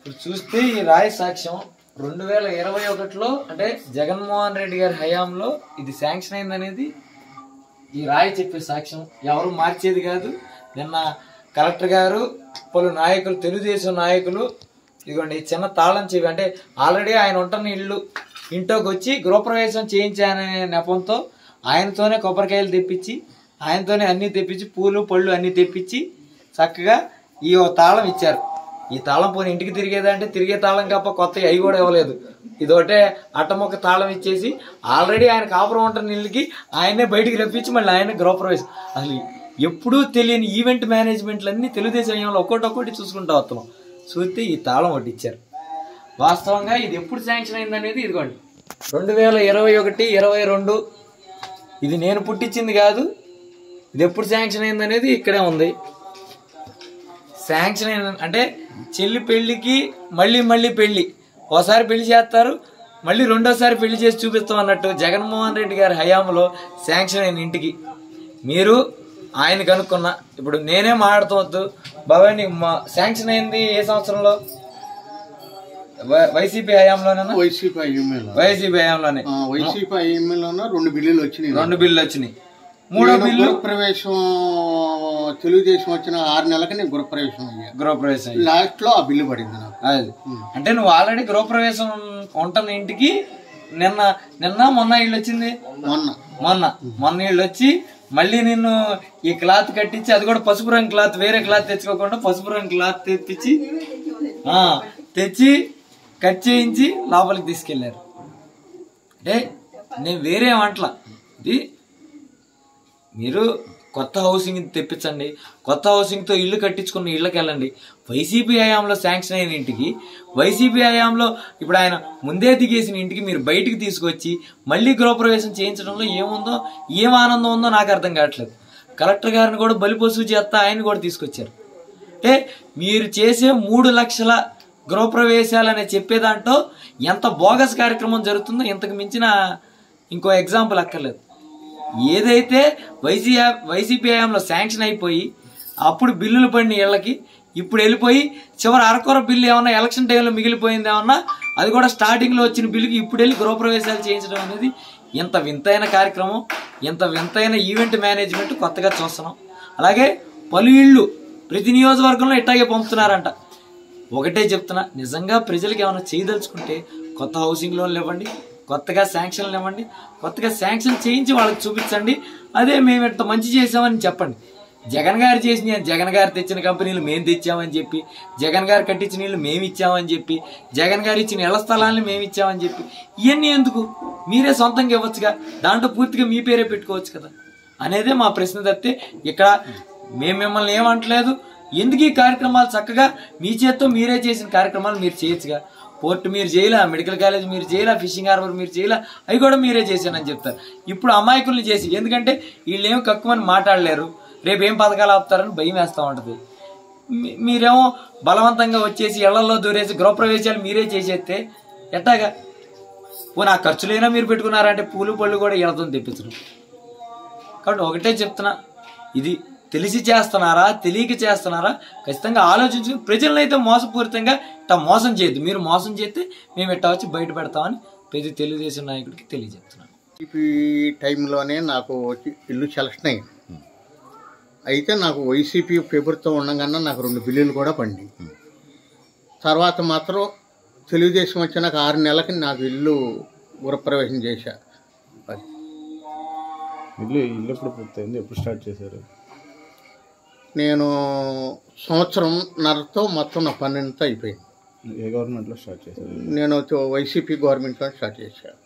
ఇప్పుడు చూస్తే ఈ రాయి సాక్ష్యం 2021లో అంటే జగన్మోహన్ రెడ్డి గారి హయాంలో ఇది శాంక్షన్ అయిందనేది ఈ రాయి చెప్పే సాక్ష్యం. ఎవరు మార్చేది కాదు. నిన్న కలెక్టర్ గారు పలు నాయకులు, తెలుగుదేశం నాయకులు, ఇదిగోండి చిన్న తాళం చెవి అంటే ఆల్రెడీ ఆయన ఉంటున్న ఇంట్లోకి వచ్చి గృహప్రవేశం చేయించాలనే నెపంతో ఆయనతోనే కొబ్బరికాయలు తెప్పించి, ఆయనతోనే అన్నీ తెప్పించి, పూలు పళ్ళు అన్నీ తెప్పించి చక్కగా ఈ తాళం ఇచ్చారు. ఈ తాళం పోనీ ఇంటికి తిరిగేదంటే తిరిగే తాళం కాప కొత్త అవి కూడా ఇవ్వలేదు. ఇదొకటే అట్టమొక్క తాళం ఇచ్చేసి ఆల్రెడీ ఆయన కాపురం ఉంటున్న ఇల్లుకి ఆయనే బయటికి రప్పించి మళ్ళీ ఆయన గృహప్రవేశం. అసలు ఎప్పుడూ తెలియని ఈవెంట్ మేనేజ్మెంట్లన్నీ తెలుగుదేశం హయాంలో ఒక్కొక్కటి చూసుకుంటూ వస్తున్నాం. చూస్తే ఈ తాళం ఒకటి ఇచ్చారు. వాస్తవంగా ఇది ఎప్పుడు శాంక్షన్ అయిందనేది ఇదిగోండి 2021-22 ఇది నేను పుట్టించింది కాదు. ఇది ఎప్పుడు శాంక్షన్ అయిందనేది ఇక్కడే ఉంది. శాంక్షన్ అయిన అంటే చెల్లి పెళ్లికి మళ్ళీ పెళ్లి, ఓసారి పెళ్లి చేస్తారు, మళ్ళీ రెండోసారి పెళ్లి చేసి చూపిస్తాం అన్నట్టు జగన్మోహన్ రెడ్డి గారి హయాంలో శాంక్షన్ అయిన ఇంటికి మీరు ఆయన కనుక్కున్నా. ఇప్పుడు నేనే మాట్లాడుతూ బాబాయ్ నీకు శాంక్షన్ అయింది ఏ సంవత్సరంలో? వైసీపీ హయాంలోనే. వైసీపీ హయాంలోనే రెండు బిల్లులు వచ్చినాయి. మూడో బిల్లు ప్రవేశం తెలుగుదేశం వచ్చిన 6 నెలలకి నేను గృహప్రవేశం లాస్ట్ లో ఆ బిల్లు పడింది నాకు. అది అంటే నువ్వు ఆల్రెడీ గృహప్రవేశం ఉంటున్న ఇంటికి మొన్న ఇల్లు వచ్చింది. మొన్న ఇల్లు వచ్చి మళ్ళీ నిన్ను ఈ క్లాత్ కట్టించి, అది కూడా పసుపు రంగు క్లాత్, వేరే క్లాత్ తెచ్చుకోకుండా పసుపు రంగు క్లాత్ తెచ్చి కట్ చేయించి లోపలికి తీసుకెళ్లారు. అంటే నేను వేరే వంటల ఇది మీరు కొత్త హౌసింగ్ తెప్పించండి, కొత్త హౌసింగ్తో ఇల్లు కట్టించుకున్న ఇళ్ళకి వెళ్ళండి. వైసీపీ హయాంలో శాంక్షన్ అయిన ఇంటికి, వైసీపీ హయాంలో ఇప్పుడు ఆయన ముందే దిగేసిన ఇంటికి మీరు బయటికి తీసుకొచ్చి మళ్ళీ గృహప్రవేశం చేయించడంలో ఏముందో, ఏం ఆనందం ఉందో నాకు అర్థం కావట్లేదు. కలెక్టర్ గారిని కూడా బలిపశువు చేస్తా ఆయన కూడా తీసుకొచ్చారు. అంటే మీరు చేసే 3 లక్షల గృహప్రవేశాలని చెప్పేదాంట్లో ఎంత బోగస్ కార్యక్రమం జరుగుతుందో ఇంతకు మించిన ఇంకో ఎగ్జాంపుల్ అక్కర్లేదు. ఏదైతే వైసీపీ హయాంలో శాంక్షన్ అయిపోయి అప్పుడు బిల్లులు పడిన ఇళ్ళకి ఇప్పుడు వెళ్ళిపోయి చివరి అరకొర బిల్లు ఏమన్నా ఎలక్షన్ టైంలో మిగిలిపోయింది ఏమన్నా, అది కూడా స్టార్టింగ్లో వచ్చిన బిల్లుకి ఇప్పుడు వెళ్ళి గృహప్రవేశాలు చేయించడం అనేది ఎంత వింతైన కార్యక్రమం, ఎంత వింతైన ఈవెంట్ మేనేజ్మెంట్ కొత్తగా చూస్తున్నాం. అలాగే పలు ఇళ్ళు ప్రతి నియోజకవర్గంలో ఇట్టాగే పంపుతున్నారంట. ఒకటే చెప్తున్నా, నిజంగా ప్రజలకు ఏమైనా చేయదలుచుకుంటే కొత్త హౌసింగ్ లోన్లు ఇవ్వండి, కొత్తగా శాంక్షన్లు ఇవ్వండి, కొత్తగా శాంక్షన్ చేయించి వాళ్ళకి చూపించండి. అదే మేము ఇంత మంచి చేసామని చెప్పండి. జగన్ గారు తెచ్చిన కంపెనీలు మేము తెచ్చామని చెప్పి, జగన్ గారు కట్టించిన ఇళ్ళు మేము ఇచ్చామని చెప్పి, జగన్ గారు ఇచ్చిన ఇళ్ల స్థలాన్ని మేము ఇచ్చామని చెప్పి, ఇవన్నీ ఎందుకు? మీరే సొంతంగా ఇవ్వచ్చుగా, దాంట్లో పూర్తిగా మీ పేరే పెట్టుకోవచ్చు కదా అనేదే మా ప్రశ్న. తప్పితే ఇక్కడ మేము మిమ్మల్ని ఏమంటలేదు. ఎందుకు ఈ కార్యక్రమాలు చక్కగా మీ చేత్తో మీరే చేసిన కార్యక్రమాలు మీరు చేయొచ్చుగా. పోర్ట్ మీరు చేయలే, మెడికల్ కాలేజ్ మీరు చేయలే, ఫిషింగ్ హార్బర్ మీరు చేయలే, అవి కూడా మీరే చేశానని చెప్తారు. ఇప్పుడు అమాయకుల్ని చేసి, ఎందుకంటే వీళ్ళు ఏమి కక్కువని మాట్లాడలేరు, రేపు ఏం పథకాలు ఆపుతారని భయం వేస్తూ ఉంటుంది. మీరేమో బలవంతంగా వచ్చేసి ఇళ్లలో దూరేసి గృహప్రవేశాలు మీరే చేసేస్తే ఎట్టాగా? పోనీ ఆ ఖర్చులైనా మీరు పెట్టుకున్నారంటే పూలు పళ్ళు కూడా ఇళ్లతో తెప్పించడం. కాబట్టి ఒకటే చెప్తున్నా, ఇది తెలిసి చేస్తున్నారా తెలియక చేస్తున్నారా ఖచ్చితంగా ఆలోచించుకుని ప్రజలను అయితే మోసపూరితంగా ఇట్లా మోసం చేయొద్దు. మీరు మోసం చేస్తే మేము ఇట్టా వచ్చి బయట పెడతామని ప్రతి తెలుగుదేశం నాయకుడికి తెలియజెప్తున్నాను. ఈ టైంలోనే నాకు ఇల్లు సెలక్షన్ అయింది. అయితే నాకు వైసీపీ ప్రభుత్వం ఉండగానే నాకు 2 బిల్లులు కూడా పండి. తర్వాత మాత్రం తెలుగుదేశం వచ్చినాక 6 నెలలకి నాకు ఇల్లు గృహప్రవేశం చేశా. ఇల్లు ఎప్పుడు పూర్తయింది? ఎప్పుడు స్టార్ట్ చేశారు? నేను 1.5 మొత్తం నా 12తో అయిపోయింది. ఏ గవర్నమెంట్లో స్టార్ట్ చేశారు? నేను వైసీపీ గవర్నమెంట్లో స్టార్ట్ చేశాను.